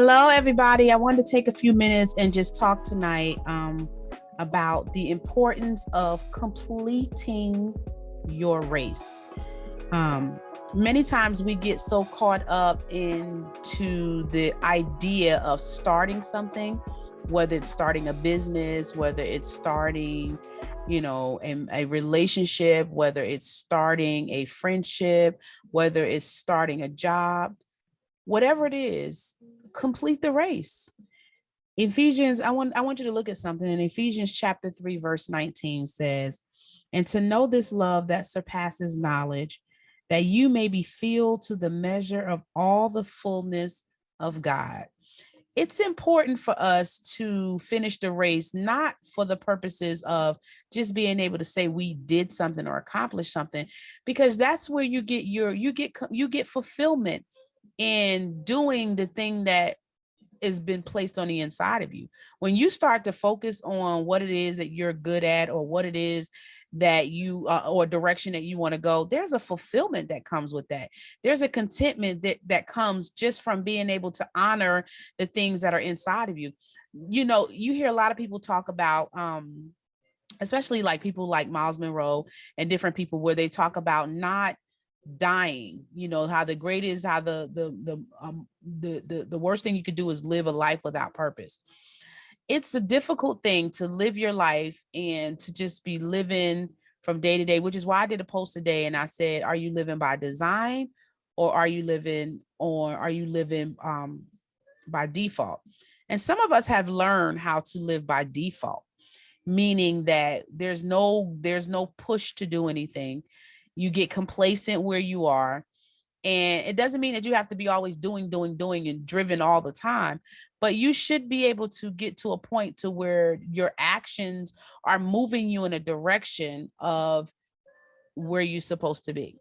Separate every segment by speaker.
Speaker 1: Hello, everybody. I wanted to take a few minutes and just talk tonight about the importance of completing your race. Um, Many times we get so caught up into the idea of starting something, whether it's starting a business, whether it's starting, a relationship, whether it's starting a friendship, whether it's starting a job, whatever it is, complete the race. Ephesians, I want you to look at something in Ephesians chapter 3, verse 19 says, and to know this love that surpasses knowledge, that you may be filled to the measure of all the fullness of God. It's important for us to finish the race, not for the purposes of just being able to say we did something or accomplish something, because that's where you get fulfillment in doing the thing that has been placed on the inside of you. When you start to focus on what it is that you're good at, or what it is that you or direction that you want to go, there's a fulfillment that comes with that. There's a contentment that comes just from being able to honor the things that are inside of you. You hear a lot of people talk about especially like people like Miles Monroe and different people, where they talk about not dying. How the greatest, how the worst thing you could do is live a life without purpose. It's a difficult thing to live your life and to just be living from day to day, which is why I did a post today and I said, are you living by design, or are you living by default? And some of us have learned how to live by default, meaning that there's no push to do anything. You get complacent where you are. And it doesn't mean that you have to be always doing and driven all the time, but you should be able to get to a point to where your actions are moving you in a direction of where you're supposed to be.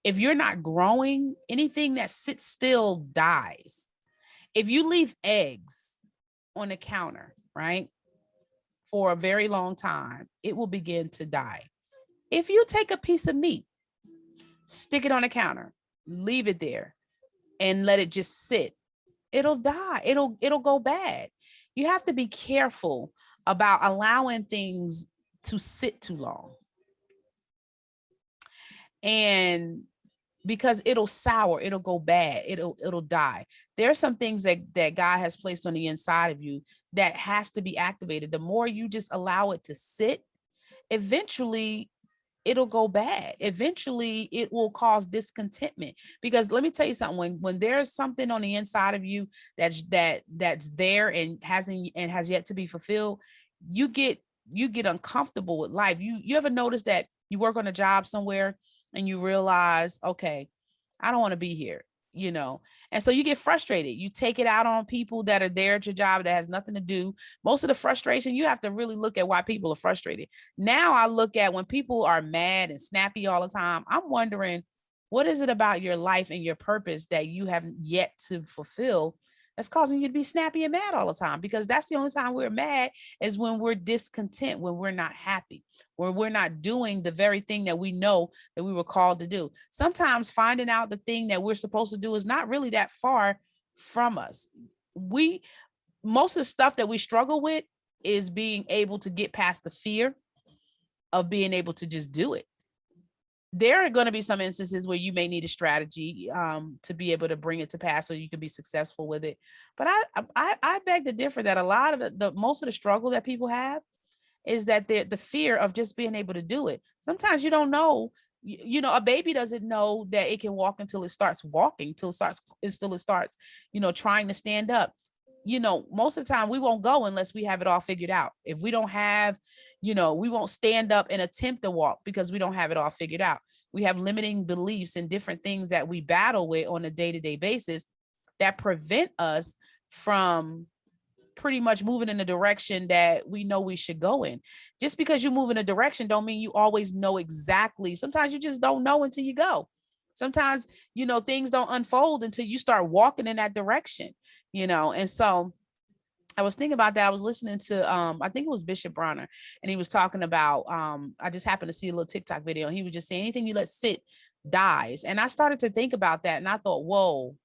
Speaker 1: If you're not growing, anything that sits still dies. If you leave eggs on the counter, right, for a very long time, it will begin to die. If you take a piece of meat, stick it on the counter, leave it there, and let it just sit, it'll die. It'll go bad. You have to be careful about allowing things to sit too long. And because it'll sour, it'll go bad, it'll die. There are some things that God has placed on the inside of you that has to be activated. The more you just allow it to sit, eventually it'll go bad. Eventually it will cause discontentment. Because let me tell you something, when there's something on the inside of you that's there and has yet to be fulfilled, you get uncomfortable with life. You ever notice that you work on a job somewhere and you realize, okay, I don't want to be here, you know. And so you get frustrated. You take it out on people that are there at your job that has nothing to do. Most of the frustration, you have to really look at why people are frustrated. Now I look at when people are mad and snappy all the time, I'm wondering, what is it about your life and your purpose that you haven't yet to fulfill that's causing you to be snappy and mad all the time? Because that's the only time we're mad, is when we're discontent, when we're not happy, when we're not doing the very thing that we know that we were called to do. Sometimes finding out the thing that we're supposed to do is not really that far from us. We Most of the stuff that we struggle with is being able to get past the fear of being able to just do it. There are going to be some instances where you may need a strategy to be able to bring it to pass so you can be successful with it. But I beg to differ that a lot of the most of the struggle that people have is that the fear of just being able to do it. Sometimes you don't know. A baby doesn't know that it can walk until it starts walking, till it starts, trying to stand up. Most of the time we won't go unless we have it all figured out. If we don't have, we won't stand up and attempt to walk because we don't have it all figured out. We have limiting beliefs and different things that we battle with on a day-to-day basis that prevent us from pretty much moving in the direction that we know we should go in. Just because you move in a direction don't mean you always know exactly. Sometimes you just don't know until you go. Sometimes, things don't unfold until you start walking in that direction. And so I was thinking about that. I was listening to I think it was Bishop Bronner, and he was talking about I just happened to see a little TikTok video, and he was just saying anything you let sit dies. And I started to think about that, and I thought, whoa,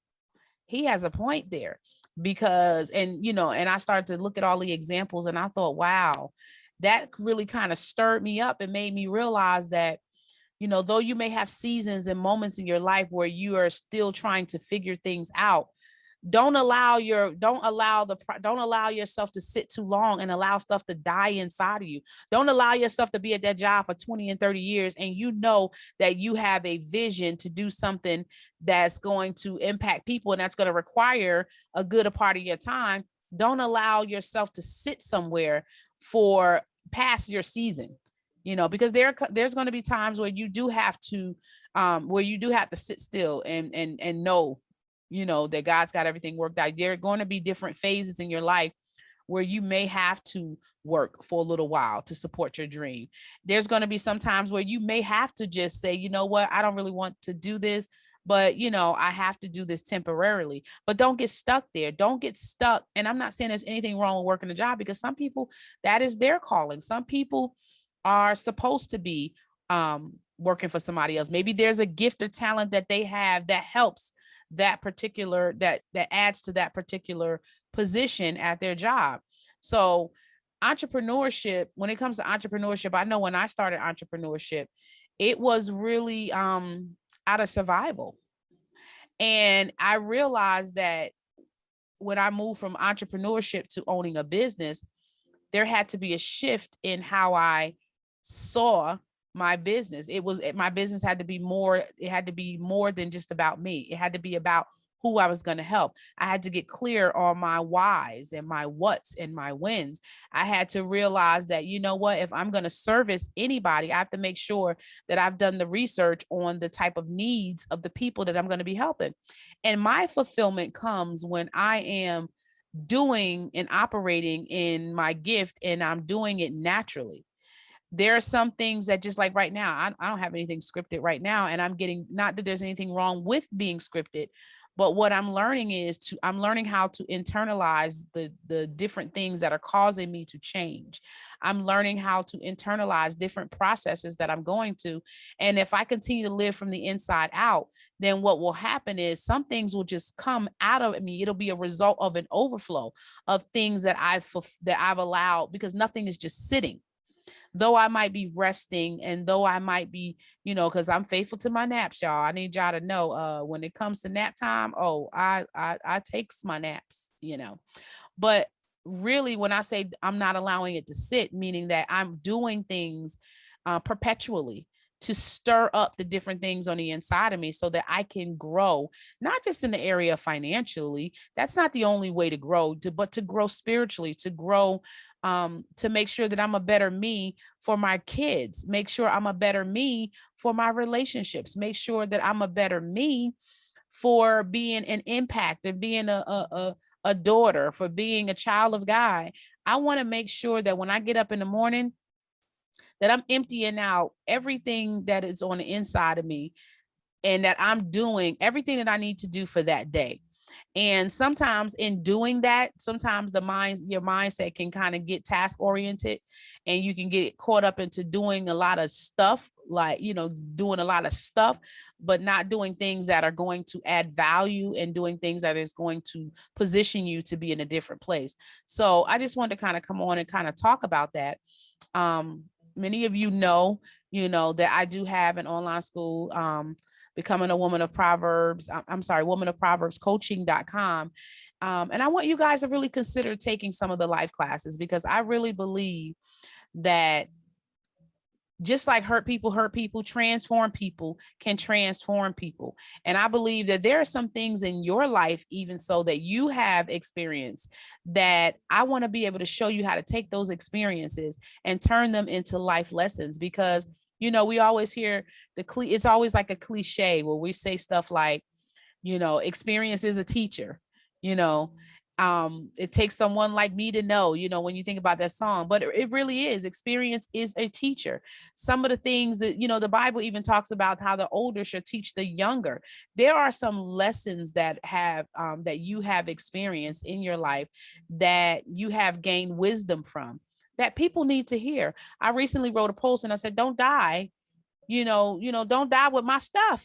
Speaker 1: he has a point there. because, and, and I started to look at all the examples and I thought, wow, that really kind of stirred me up and made me realize that, though you may have seasons and moments in your life where you are still trying to figure things out, don't allow yourself to sit too long and allow stuff to die inside of you. Don't allow yourself to be at that job for 20 and 30 years and that you have a vision to do something that's going to impact people and that's going to require a good part of your time. Don't allow yourself to sit somewhere for past your season, because there's going to be times where you do have to sit still and know, that God's got everything worked out. There are going to be different phases in your life where you may have to work for a little while to support your dream. There's going to be some times where you may have to just say, you know what, I don't really want to do this, but I have to do this temporarily. But don't get stuck there. Don't get stuck. And I'm not saying there's anything wrong with working a job, because some people, that is their calling. Some people are supposed to be working for somebody else. Maybe there's a gift or talent that they have that helps that adds to that particular position at their job. So entrepreneurship, when it comes to entrepreneurship, I know when I started entrepreneurship, it was really out of survival. And I realized that when I moved from entrepreneurship to owning a business, there had to be a shift in how I saw my business. My business had to be more, it had to be more than just about me. It had to be about who I was going to help. I had to get clear on my whys and my whats and my wins. I had to realize that, if I'm going to service anybody, I have to make sure that I've done the research on the type of needs of the people that I'm going to be helping. And my fulfillment comes when I am doing and operating in my gift and I'm doing it naturally. There are some things that, just like right now, I don't have anything scripted right now, and I'm getting, not that there's anything wrong with being scripted, but what I'm learning I'm learning how to internalize the different things that are causing me to change. I'm learning how to internalize different processes that I'm going to. And if I continue to live from the inside out, then what will happen is some things will just come out of me. It'll be a result of an overflow of things that I've allowed, because nothing is just sitting. Though I might be resting, and though I might be, because I'm faithful to my naps, y'all. I need y'all to know, when it comes to nap time, I takes my naps, But really, when I say I'm not allowing it to sit, meaning that I'm doing things perpetually to stir up the different things on the inside of me so that I can grow, not just in the area financially. That's not the only way to grow, but to grow spiritually, to grow, to make sure that I'm a better me for my kids, make sure I'm a better me for my relationships, make sure that I'm a better me for being an impact, and being a daughter, for being a child of God. I want to make sure that when I get up in the morning, that I'm emptying out everything that is on the inside of me, and that I'm doing everything that I need to do for that day. And sometimes in doing that, sometimes your mindset can kind of get task oriented, and you can get caught up into doing a lot of stuff, like, doing a lot of stuff, but not doing things that are going to add value, and doing things that is going to position you to be in a different place. So I just wanted to kind of come on and kind of talk about that. Many of you know, that I do have an online school, Becoming a Woman of Proverbs. I'm sorry, Woman of Proverbs coaching.com. And I want you guys to really consider taking some of the life classes, because I really believe that just like hurt people, transform people can transform people. And I believe that there are some things in your life, even so, that you have experienced, that I want to be able to show you how to take those experiences and turn them into life lessons. Because, we always hear it's always like a cliche where we say stuff like, experience is a teacher, you know, it takes someone like me to know, when you think about that song, but it really is. Experience is a teacher. Some of the things that, the Bible even talks about how the older should teach the younger. There are some lessons that that you have experienced in your life, that you have gained wisdom from, that people need to hear. I recently wrote a post and I said, don't die, don't die with my stuff.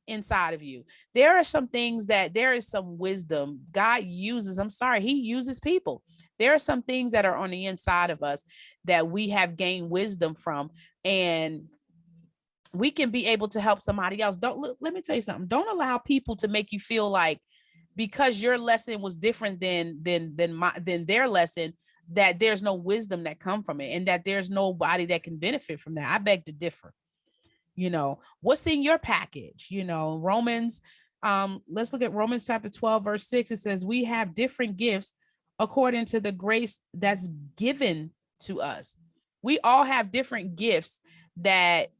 Speaker 1: inside of you. There are some things that there is some wisdom God uses. He uses people. There are some things that are on the inside of us that we have gained wisdom from, and we can be able to help somebody else. Let me tell you something. Don't allow people to make you feel like because your lesson was different than their lesson, that there's no wisdom that come from it and that there's nobody that can benefit from that. I beg to differ. What's in your package? Romans, let's look at Romans chapter 12, verse 6. It says, we have different gifts according to the grace that's given to us. We all have different gifts that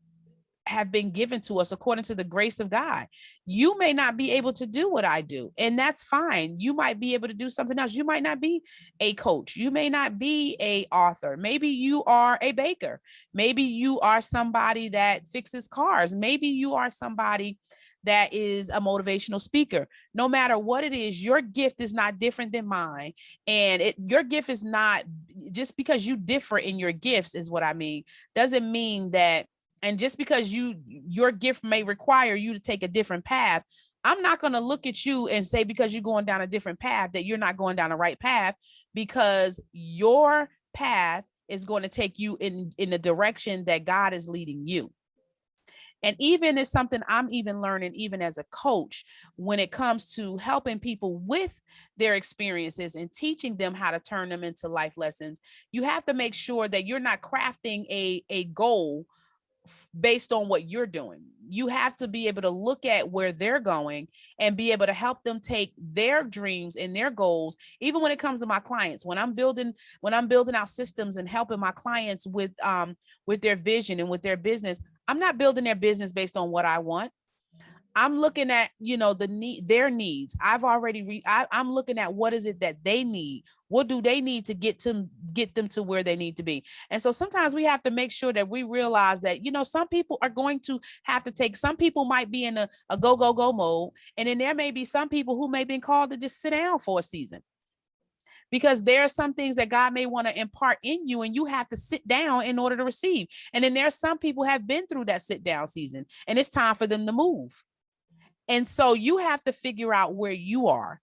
Speaker 1: have been given to us according to the grace of God. You may not be able to do what I do, and that's fine. You might be able to do something else. You might not be a coach. You may not be a author. Maybe you are a baker. Maybe you are somebody that fixes cars. Maybe you are somebody that is a motivational speaker. No matter what it is, your gift is not different than mine. And your gift is not, just because you differ in your gifts is what I mean, doesn't mean that, and just because your gift may require you to take a different path, I'm not going to look at you and say, because you're going down a different path, that you're not going down the right path, because your path is going to take you in the direction that God is leading you. And even it's something I'm even learning, even as a coach, when it comes to helping people with their experiences and teaching them how to turn them into life lessons. You have to make sure that you're not crafting a goal based on what you're doing. You have to be able to look at where they're going and be able to help them take their dreams and their goals. Even when it comes to my clients, when I'm building out systems and helping my clients with their vision and with their business, I'm not building their business based on what I want. I'm looking at, their needs. I'm looking at what is it that they need? What do they need to get them to where they need to be? And so sometimes we have to make sure that we realize that, some people are going to have to some people might be in a go, go, go mode. And then there may be some people who may be called to just sit down for a season, because there are some things that God may want to impart in you, and you have to sit down in order to receive. And then there are some people who have been through that sit down season, and it's time for them to move. And so you have to figure out where you are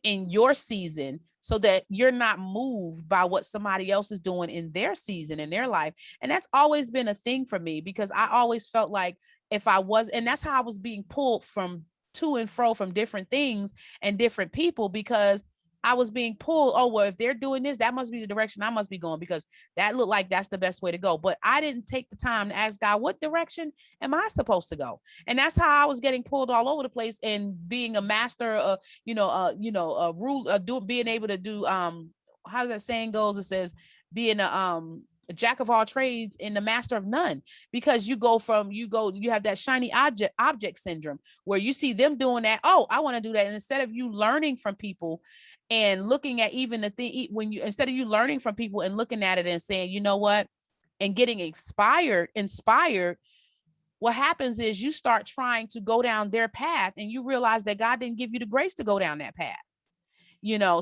Speaker 1: in your season so that you're not moved by what somebody else is doing in their season, in their life. And that's always been a thing for me, because I always felt like and that's how I was being pulled from to and fro from different things and different people, because I was being pulled. Oh, well, if they're doing this, that must be the direction I must be going, because that looked like that's the best way to go. But I didn't take the time to ask God, what direction am I supposed to go? And that's how I was getting pulled all over the place, and being a master, being able to do, how does that saying goes? It says being a jack of all trades and the master of none, because you have that shiny object syndrome, where you see them doing that. Oh, I want to do that. And instead of you learning from people and looking at even the thing, instead of you learning from people and looking at it and saying, you know what, and getting inspired, what happens is you start trying to go down their path, and you realize that God didn't give you the grace to go down that path.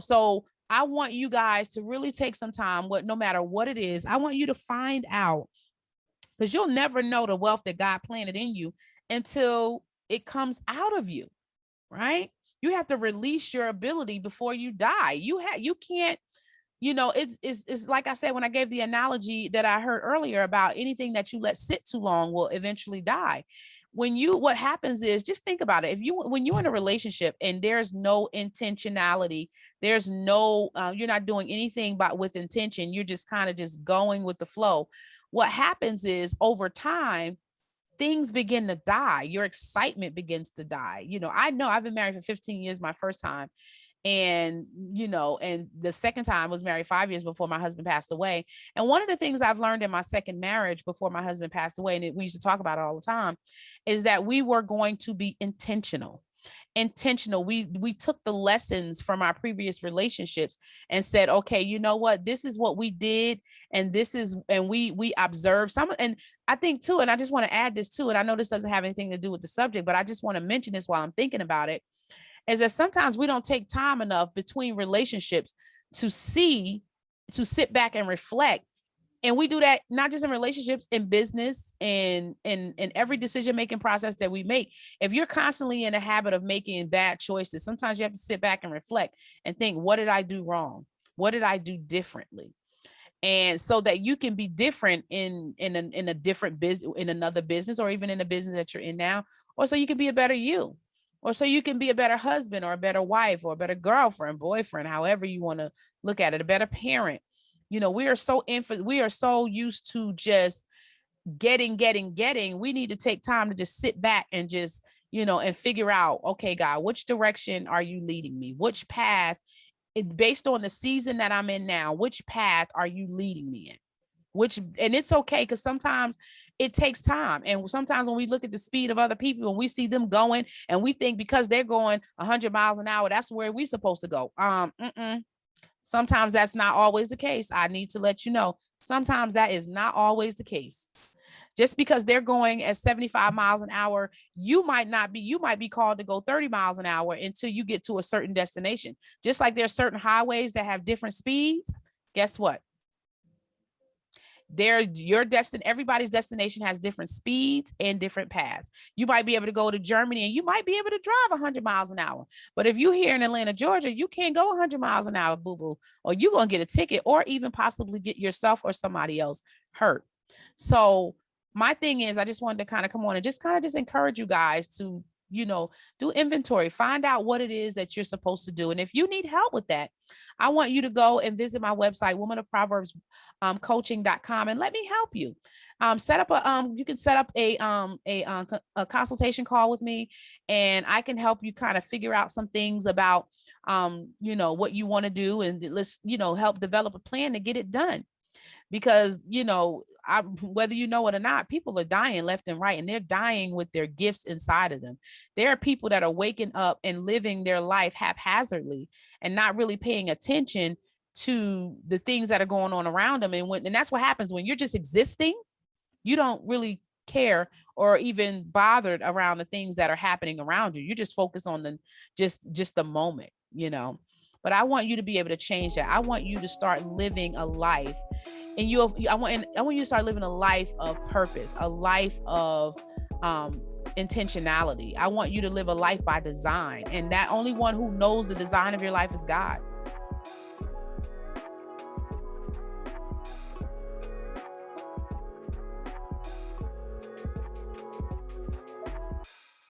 Speaker 1: So I want you guys to really take some time, no matter what it is, I want you to find out, because you'll never know the wealth that God planted in you until it comes out of you, right? You have to release your ability before you die. You can't, it's like I said, when I gave the analogy that I heard earlier about anything that you let sit too long will eventually die. What happens is, just think about it. When you're in a relationship and there's no intentionality, there's no, you're not doing anything with intention, you're just kind of just going with the flow. What happens is, over time, things begin to die. Your excitement begins to die. I know I've been married for 15 years, my first time. And, and the second time I was married 5 years before my husband passed away. And one of the things I've learned in my second marriage before my husband passed away, and we used to talk about it all the time, is that we were going to be intentional. We took the lessons from our previous relationships and said, okay, you know what, this is what we did, and we observed some. And I think too, and I just want to add this too, and I know this doesn't have anything to do with the subject, but I just want to mention this while I'm thinking about it, is that sometimes we don't take time enough between relationships to sit back and reflect And we do that not just in relationships, in business, and in every decision-making process that we make. If you're constantly in a habit of making bad choices, sometimes you have to sit back and reflect and think, what did I do wrong? What did I do differently? And so that you can be different in a different business, in another business, or even in the business that you're in now, or so you can be a better you, or so you can be a better husband or a better wife or a better girlfriend, boyfriend, however you want to look at it, a better parent. We are we are so used to just getting. We need to take time to just sit back and just, and figure out, okay, God, which direction are you leading me? Which path, based on the season that I'm in now, which path are you leading me in? And it's okay, because sometimes it takes time. And sometimes when we look at the speed of other people and we see them going, and we think because they're going 100 miles an hour, that's where we're supposed to go. Sometimes that's not always the case. I need to let you know, sometimes that is not always the case. Just because they're going at 75 miles an hour, you might be called to go 30 miles an hour until you get to a certain destination. Just like there's certain highways that have different speeds. Guess what? Everybody's destination has different speeds and different paths. You might be able to go to Germany and you might be able to drive 100 miles an hour. But if you're here in Atlanta, Georgia, you can't go 100 miles an hour, boo-boo, or you're going to get a ticket, or even possibly get yourself or somebody else hurt. So my thing is, I just wanted to kind of come on and just encourage you guys to, do inventory, find out what it is that you're supposed to do. And if you need help with that, I want you to go and visit my website, womanofproverbs coaching.com, and let me help you. You can set up a consultation call with me, and I can help you kind of figure out some things about, what you want to do, and let's, help develop a plan to get it done. Because, whether you know it or not, people are dying left and right, and they're dying with their gifts inside of them. There are people that are waking up and living their life haphazardly and not really paying attention to the things that are going on around them. And that's what happens when you're just existing. You don't really care or even bothered around the things that are happening around you. You just focus on just the moment, But I want you to be able to change that. I want you to start living a life, and I want you to start living a life of purpose, a life of intentionality. I want you to live a life by design, and that only one who knows the design of your life is God.